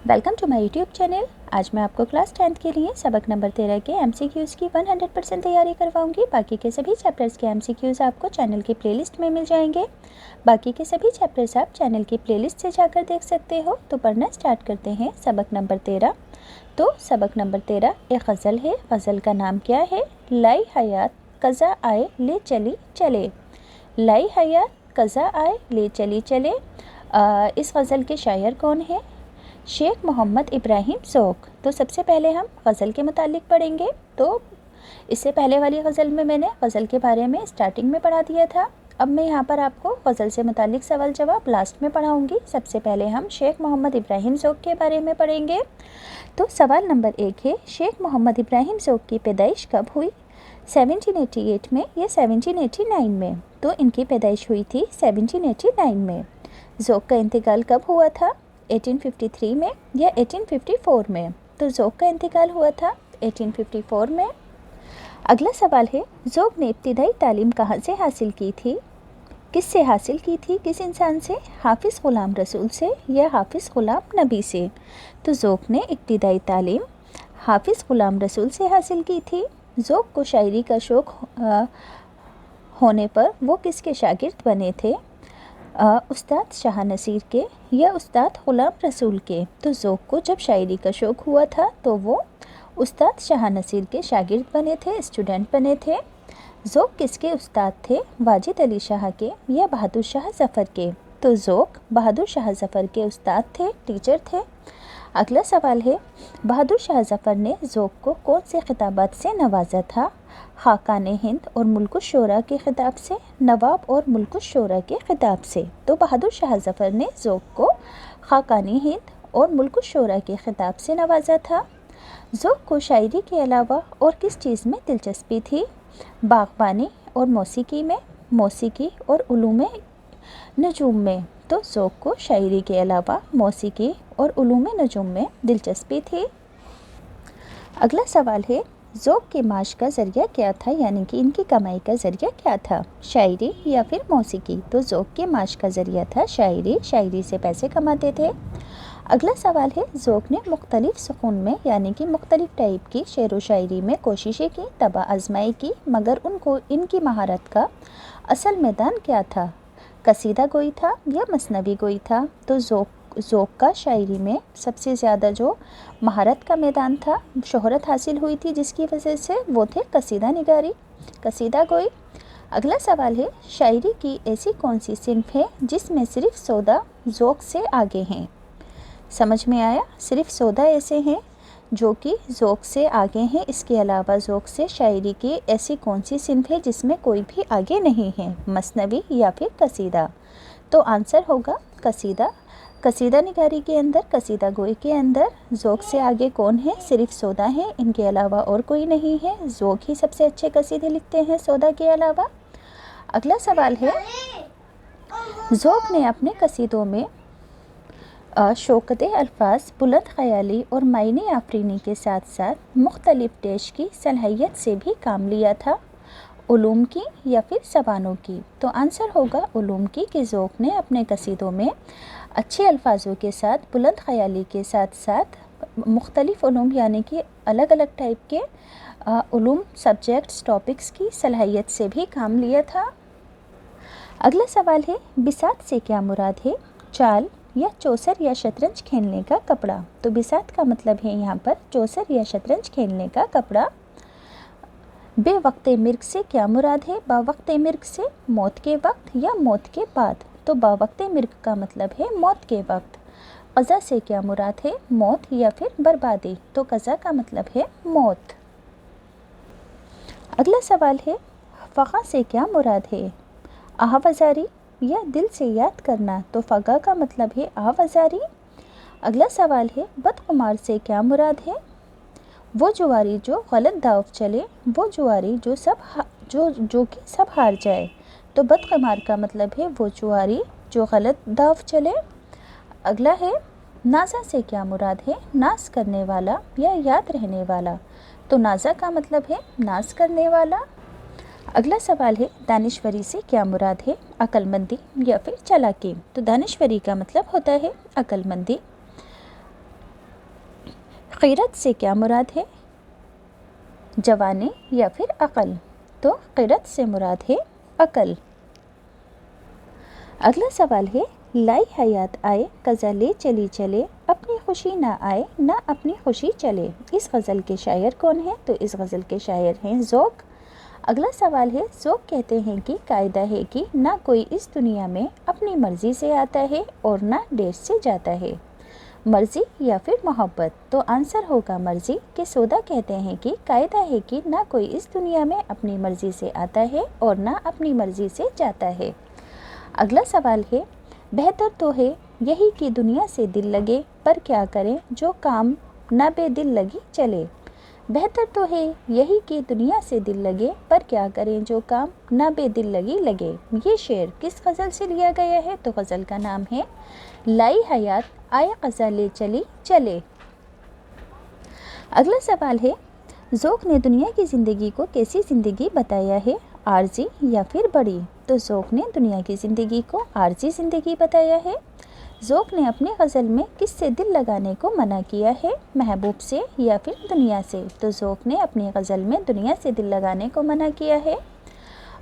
Welcome to my YouTube channel. आज मैं आपको क्लास 10th के लिए सबक नंबर 13 के MCQs की 100% तैयारी करवाऊंगी। बाकी के सभी चैप्टर्स के MCQs आपको चैनल की प्लेलिस्ट में मिल जाएंगे। बाकी के सभी चैप्टर्स आप चैनल की प्लेलिस्ट से जाकर देख सकते हो। तो पढ़ना स्टार्ट करते हैं सबक नंबर 13। तो सबक नंबर 13 एक गज़ल है। गज़ल का नाम क्या है? लाई हयात कज़ा आए ले चली चले। लाई हयात कज़ा आए ले चली चले। इस गज़ल के शायर कौन है? शेख मोहम्मद इब्राहिम ज़ौक़। तो सबसे पहले हम गज़ल के मुतालिक पढ़ेंगे। तो इससे पहले वाली गज़ल में मैंने गज़ल के बारे में स्टार्टिंग में पढ़ा दिया था। अब मैं यहाँ पर आपको गज़ल से मुतालिक सवाल जवाब लास्ट में पढ़ाऊँगी। सबसे पहले हम शेख मोहम्मद इब्राहिम ज़ौक़ के बारे में पढ़ेंगे। तो सवाल नंबर 1 है, शेख मोहम्मद इब्राहिम ज़ौक़ की पैदाइश कब हुई? 1788 में या 1789 में? तो इनकी पैदाइश हुई थी 1789 में। ज़ौक़ का इंतकाल कब हुआ था? 1853 में या 1854 में? तो ज़ौक़ का इंतकाल हुआ था 1854 में। अगला सवाल है, ज़ौक़ ने इब्तिदाई तालीम कहाँ से हासिल की थी? किससे हासिल की थी? किस इंसान से? हाफिज़ ग़ुलाम रसूल से या हाफिज़ ग़ुलाम नबी से? तो ज़ौक़ ने इब्तिदाई तालीम हाफिज़ ग़ुलाम रसूल से हासिल की थी। ज़ौक़ को शायरी का शौक़ होने पर वो किसके शागिर्द बने थे? उस्ताद शाह नसीर के या उस्ताद ग़ुलाम रसूल के? तो ज़ौक़ को जब शायरी का शौक़ हुआ था तो वो उस्ताद शाह नसीर के शागिर्द बने थे, स्टूडेंट बने थे। ज़ौक़ किसके उस्ताद थे? वाजिद अली शाह के या बहादुर शाह ज़फ़र के? तो ज़ौक़ बहादुर शाह ज़फ़र के उस्ताद थे, टीचर थे। अगला सवाल है, बहादुर शाह ज़फ़र ने ज़ौक़ को कौन से खिताबात से नवाजा था? खाकान हिंद और मुल्कुश शोरा के खिताब से, नवाब और मुल्कुश शोरा के खिताब से? तो बहादुर शाह ज़फ़र ने ज़ौक़ को खाकान हिंद और मुल्कुश शोरा के खिताब से नवाजा था। ज़ौक़ को शायरी के अलावा और किस चीज़ में दिलचस्पी थी? बाग़बानी और मौसीकी में, मौसीकी और उलूम नजूम में? तो ज़ौक़ को शायरी के अलावा मौसीकी और उलूम नजूम में दिलचस्पी थी। अगला सवाल है, ज़ौक़ के माश का ज़रिया क्या था, यानी कि इनकी कमाई का ज़रिया क्या था? शायरी या फिर मौसीकी? तो ज़ौक़ के माश का ज़रिया था शायरी, शायरी से पैसे कमाते थे। अगला सवाल है, ज़ौक़ ने मुख्तलिफ़ सुकून में यानी कि मुख्तलिफ़ टाइप की शेर व शायरी में कोशिशें की, तबा आजमाई की, मगर उनको इनकी महारत का असल मैदान क्या था? कसीदा गोई था या मसनवी गोई था? तो ज़ौक़ का शायरी में सबसे ज़्यादा जो महारत का मैदान था, शोहरत हासिल हुई थी जिसकी वजह से, वो थे कसीदा निगारी, कसीदा गोई। अगला सवाल है, शायरी की ऐसी कौन सी सिन्फ है जिसमें सिर्फ़ सौदा ज़ौक़ से आगे हैं? समझ में आया? सिर्फ़ सौदा ऐसे हैं जो कि ज़ौक़ से आगे हैं। इसके अलावा ज़ौक़ से शायरी की ऐसी कौन सी सिन्फ है जिसमें कोई भी आगे नहीं है? मसनवी या फिर कसीदा? तो आंसर होगा कसीदा। कसीदा निगारी के अंदर, कसीदा गोई के अंदर ज़ौक़ से आगे कौन है? सिर्फ़ सौदा है, इनके अलावा और कोई नहीं है। ज़ौक़ ही सबसे अच्छे कसीदे लिखते हैं सौदा के अलावा। अगला सवाल है, ज़ौक़ ने अपने कसीदों में शौकत अल्फाज, बुलंद ख़याली और मायने आफरीनी के साथ साथ मुख्तलिफ़ टेश की सलाहियत से भी काम लिया था। उलूम की या फिर ज़बानों की? तो आंसर होगा उलूम की, कि ज़ौक़ ने अपने कसीदों में अच्छे अल्फाजों के साथ, बुलंद ख़याली के साथ साथ मुख्तलिफ़ उलूम यानी कि अलग अलग टाइप के उलूम, सब्जेक्ट्स, टॉपिक्स की सलाहियत से भी काम लिया था। अगला सवाल है, बिसात से क्या मुराद है? चाल या चौसर या शतरंज खेलने का कपड़ा? तो बिसात का मतलब है यहाँ पर चौसर या शतरंज खेलने का कपड़ा। बेवक्ते मिर्ग से क्या मुराद है? बावक्ते मिर्ग से मौत के वक्त या मौत के बाद? तो बावक्ते मिर्ग का मतलब है मौत के वक्त। क़ज़ा से क्या मुराद है? मौत या फिर बर्बादी? तो क़ज़ा का मतलब है मौत। अगला सवाल है, फ़ग़ा से क्या मुराद है? आहवज़ारी या दिल से याद करना? तो फ़ग़ा का मतलब है आहवज़ारी। अगला सवाल है, बदकुमार से क्या मुराद है? वो जुआरी जो गलत दाव चले, वो जुआरी जो कि सब हार जाए। तो बदकुमार का मतलब है वो जुआरी जो गलत दाव चले। अगला है, नाज़ा से क्या मुराद है? नाज करने वाला या याद रहने वाला? तो नाज़ा का मतलब है नाज करने वाला। अगला सवाल है, दानिश्वरी से क्या मुराद है? अक्लमंदी या फिर चालाकी? तो दानिश्वरी का मतलब होता है अक्लमंदी। क़िरत से क्या मुराद है? जवानी या फिर अक़ल? तो क़िरत से मुराद है अक़ल। अगला सवाल है, लाई हयात आए कज़ा ले चली चले, अपनी खुशी ना आए ना अपनी खुशी चले। इस गज़ल के शायर कौन हैं? तो इस गज़ल के शायर हैं ज़ौक़। अगला सवाल है, ज़ौक़ कहते हैं कि कायदा है कि ना कोई इस दुनिया में अपनी मर्ज़ी से आता है और ना देश से जाता है। मर्ज़ी या फिर मोहब्बत? तो आंसर होगा मर्ज़ी। के सौदा कहते हैं कि कायदा है कि ना कोई इस दुनिया में अपनी मर्ज़ी से आता है और ना अपनी मर्ज़ी से जाता है। अगला सवाल है, बेहतर तो है यही कि दुनिया से दिल लगे, पर क्या करें जो काम ना बेदिल लगी चले। बेहतर तो है यही कि दुनिया से दिल लगे, पर क्या करें जो काम ना बेदिल लगी लगे। ये शेर किस गज़ल से लिया गया है? तो गज़ल का नाम है लाई हयात आए कज़ा ले चली चले। अगला सवाल है, ज़ौक़ ने दुनिया की ज़िंदगी को कैसी ज़िंदगी बताया है? आरज़ी या फिर बड़ी? तो ज़ौक़ ने दुनिया की ज़िंदगी को आरज़ी ज़िंदगी बताया है। ज़ौक़ ने अपनी गज़ल में किससे दिल लगाने को मना किया है? महबूब से या फिर दुनिया से? तो ज़ौक़ ने अपनी गज़ल में दुनिया से दिल लगाने को मना किया है।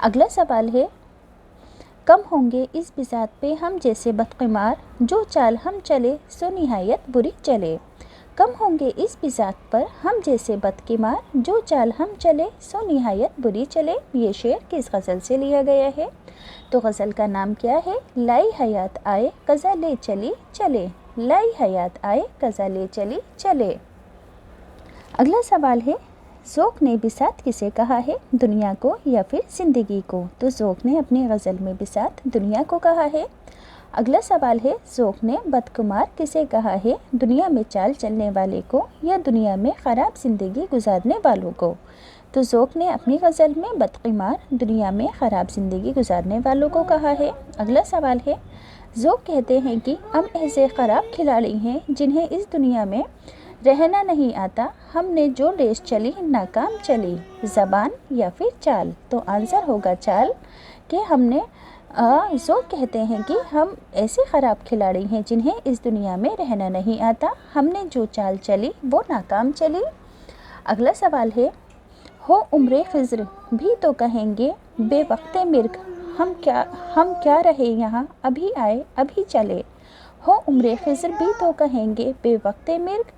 अगला सवाल है, कम होंगे इस बिसात पे हम जैसे बदक़िमार, जो चाल हम चले सो निहायत बुरी चले। कम होंगे इस बिसात पर हम जैसे बदक़िमार, जो चाल हम चले सो निहायत बुरी चले। ये शेर किस गज़ल से लिया गया है? तो गज़ल का नाम क्या है? लाई हयात आए कज़ा ले चली चले। लाई हयात आए कज़ा ले चली चले। अगला सवाल है, ज़ौक़ ने बिसात किसे कहा है? दुनिया को या फिर ज़िंदगी को? तो ज़ौक़ ने अपनी गज़ल में बिसात दुनिया को कहा है। अगला सवाल है, ज़ौक़ ने बदक़ुमार किसे कहा है? दुनिया में चाल चलने वाले को या दुनिया में ख़राब ज़िंदगी गुजारने वालों को? तो ज़ौक़ ने अपनी गज़ल में बदक़िमार दुनिया में ख़राब ज़िंदगी गुजारने वालों को कहा है। अगला सवाल है, ज़ौक़ कहते हैं कि हम ऐसे ख़राब खिलाड़ी हैं जिन्हें इस दुनिया में रहना नहीं आता, हमने जो रेस चली नाकाम चली। ज़बान या फिर चाल? तो आंसर होगा चाल। कि हमने ज़ौक़ कहते हैं कि हम ऐसे ख़राब खिलाड़ी हैं जिन्हें इस दुनिया में रहना नहीं आता, हमने जो चाल चली वो नाकाम चली। अगला सवाल है, हो उम्रे ख़िज़्र भी तो कहेंगे बेवक्ते मिर्ग, हम क्या रहे यहाँ अभी आए अभी चले। हो उम्रे ख़िज़्र भी तो कहेंगे बेवक्ते मिर्ग,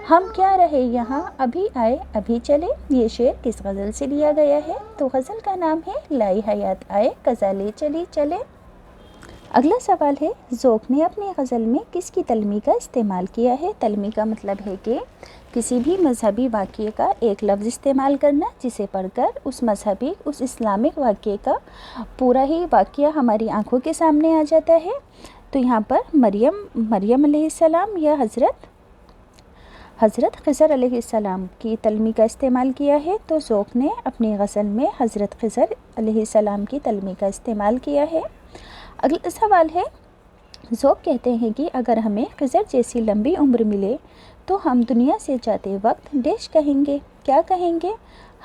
हम क्या रहे यहाँ अभी आए अभी चले। ये शेर किस गज़ल से लिया गया है? तो गज़ल का नाम है लाई हयात आए कज़ा ले चली चले। अगला सवाल है, ज़ौक़ ने अपनी गज़ल में किसकी तलमी का इस्तेमाल किया है? तलमी का मतलब है कि किसी भी मजहबी वाक़ये का एक लफ्ज़ इस्तेमाल करना जिसे पढ़कर उस इस्लामिक वाक़ये का पूरा ही वाक़या हमारी आँखों के सामने आ जाता है। तो यहाँ पर मरियम अलैहिस्सलाम या हज़रत ख़िज़र अलैहिस्सलाम की तलमी का इस्तेमाल किया है। तो ज़ौक़ ने अपनी गज़ल में हज़रत ख़िज़र अलैहिस्सलाम की तलमी का इस्तेमाल किया है। अगला सवाल है, ज़ौक़ कहते हैं कि अगर हमें ख़िज़र जैसी लंबी उम्र मिले तो हम दुनिया से जाते वक्त देश कहेंगे। क्या कहेंगे?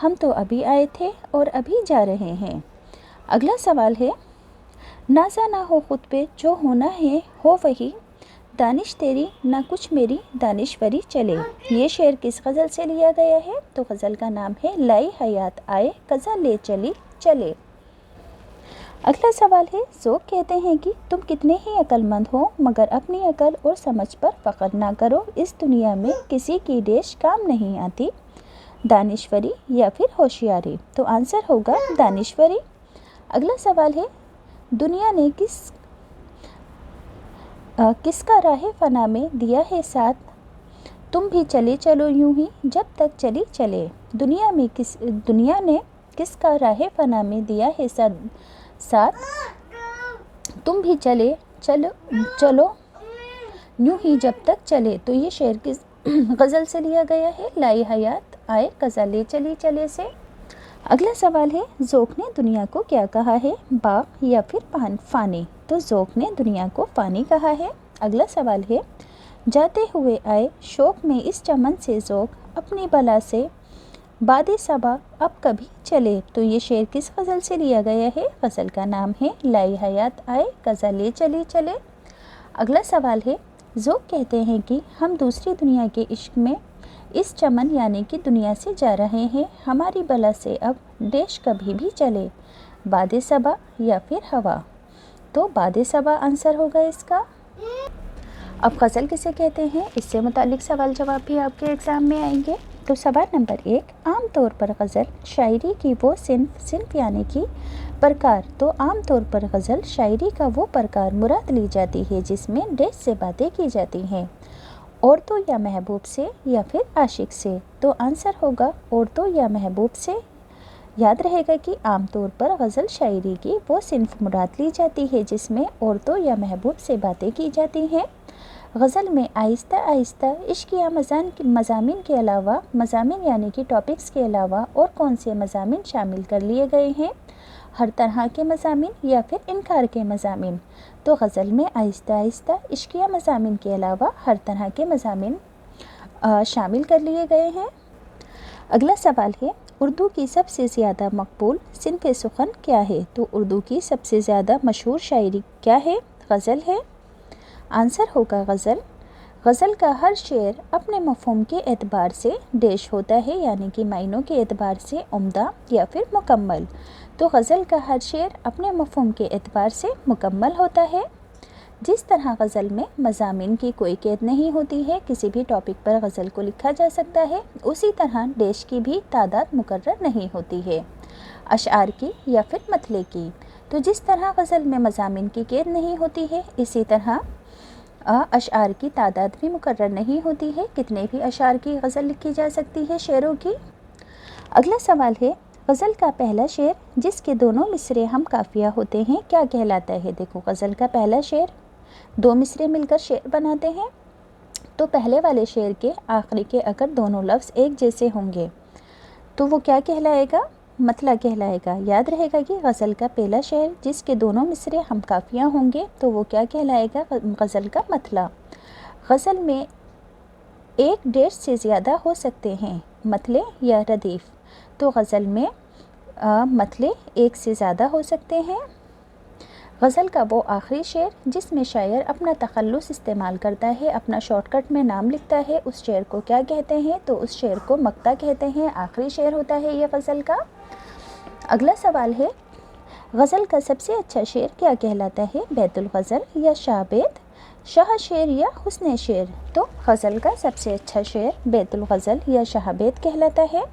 हम तो अभी आए थे और अभी जा रहे हैं। अगला सवाल है, नाज़ा ना हो खुद पे जो होना है हो वही, दानिश तेरी ना कुछ मेरी दानिशवरी चले। ये शेर किस गज़ल से लिया गया है? तो गज़ल का नाम है लाई हयात आए कज़ा ले चली चले। अगला सवाल है, ज़ौक़ कहते हैं कि तुम कितने ही अक्लमंद हो मगर अपनी अकल और समझ पर फ़ख्र ना करो, इस दुनिया में किसी की रेश काम नहीं आती। दानिशवरी या फिर होशियारी? तो आंसर होगा दानिशवरी। अगला सवाल है, दुनिया ने किसका राह फना में दिया है साथ, तुम भी चले चलो यूं ही जब तक चली चले। दुनिया ने किसका राह फना में दिया है साथ, तुम भी चले चलो यूं ही जब तक चले। तो ये शेर किस गज़ल से लिया गया है? लाई हयात आए कज़ा ले चली चले से। अगला सवाल है, ज़ौक़ ने दुनिया को क्या कहा है? बाग़ या फिर फ़ानी? तो ज़ौक़ ने दुनिया को फ़ानी कहा है। अगला सवाल है, जाते हुए आए शौक़ में इस चमन से ज़ौक़, अपनी बला से बादे सबा अब कभी चले। तो ये शेर किस गज़ल से लिया गया है? गज़ल का नाम है लाई हयात आए कज़ा ले चली चले। अगला सवाल है, ज़ौक़ कहते हैं कि हम दूसरी दुनिया के इश्क में इस चमन यानी कि दुनिया से जा रहे हैं, हमारी बला से अब देश कभी भी चले, बादे सबा या फिर हवा। तो बादे सबा आंसर होगा इसका। अब गज़ल किसे कहते हैं, इससे मुतालिक सवाल जवाब भी आपके एग्ज़ाम में आएंगे। तो सवाल नंबर 1, आम तौर पर गज़ल शायरी की वो सिंफ यानी कि प्रकार। तो आम तौर पर गज़ल शायरी का वो प्रकार मुराद ली जाती है जिसमें डैश से बातें की जाती हैं, औरतों या महबूब से या फिर आशिक से। तो आंसर होगा औरतों या महबूब से। याद रहेगा कि आमतौर पर गज़ल शायरी की वो सिंफ मुराद ली जाती है जिसमें औरतों या महबूब से बातें की जाती हैं। गज़ल में आहिस्ता आहिस्ता इश्क या मज़ामीन के अलावा, मज़ामीन यानी कि टॉपिक्स के अलावा और कौन से मज़ामीन शामिल कर लिए गए हैं, हर तरह के मज़ामीन या फिर इनकार के मज़ामीन। तो गज़ल में आहिस्ता आहिस्ता इश्क या मज़ामीन के अलावा हर तरह के मज़ामीन शामिल कर लिए गए हैं। अगला सवाल है, उर्दू की सबसे ज़्यादा मकबूल सिन्फ़ सुख़न क्या है। तो उर्दू की सबसे ज़्यादा मशहूर शायरी क्या है, गज़ल है। आंसर होगा गज़ल। गज़ल का हर शेर अपने मफ़हूम के एतबार से डैश होता है यानी कि मायनों के एतबार से उम्दा या फिर मुकम्मल। तो गज़ल का हर शेर अपने मफ़हूम के एतबार से मुकम्मल होता है। जिस तरह गज़ल में मज़ामीन की कोई कैद नहीं होती है, किसी भी टॉपिक पर गज़ल को लिखा जा सकता है, उसी तरह डैश की भी तादाद मुकर्रर नहीं होती है, अशआर की या फिर मतले की। तो जिस तरह गज़ल में मज़ामीन की कैद नहीं होती है, इसी तरह अशआर की तादाद भी मुकर्रर नहीं होती है, कितने भी अशआर की गज़ल लिखी जा सकती है, शेरों की। अगला सवाल है, गज़ल का पहला शेर जिसके दोनों मिसरे हम काफ़िया होते हैं क्या कहलाता है। देखो, गज़ल का पहला शेर दो मिसरे मिलकर शेर बनाते हैं, तो पहले वाले शेर के आखिरी के अगर दोनों लफ्ज़ एक जैसे होंगे तो वो क्या कहलाएगा, मतला कहलाएगा। याद रहेगा कि गज़ल का पहला शेर जिसके दोनों मिसरे हम काफ़ियाँ होंगे तो वो क्या कहलाएगा, गज़ल का मतला। गज़ल में एक डेढ़ से ज़्यादा हो सकते हैं, मतले या रदीफ़। तो गज़ल में मतले एक से ज़्यादा हो सकते हैं। गज़ल का वो आखिरी शेर जिसमें शायर अपना तखल्लुस इस्तेमाल करता है, अपना शॉर्टकट में नाम लिखता है, उस शेर को क्या कहते हैं, तो उस शेर को मक्ता कहते हैं। आखिरी शेर होता है ये गज़ल का। अगला सवाल है, गज़ल का सबसे अच्छा शेर क्या कहलाता है, बैतुल गज़ल या शाहबैत, शाह शेर या हुस्न शेर। तो गज़ल का सबसे अच्छा शेर बैतुल गज़ल या शाहबैत कहलाता है।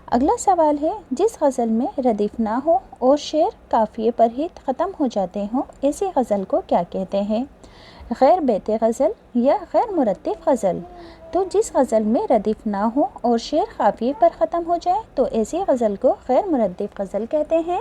अगला सवाल है, जिस गज़ल में रदीफ़ ना हो और शेर काफ़िए पर ही ख़त्म हो जाते हों, ऐसी गज़ल को क्या कहते हैं, गैर बैत गज़ल या गैर मुरत्तिब गज़ल। तो जिस गज़ल में रदीफ़ ना हो और शेर काफ़िए पर ख़त्म हो जाए तो ऐसी गज़ल को गैर मुरत्तिब गज़ल कहते हैं।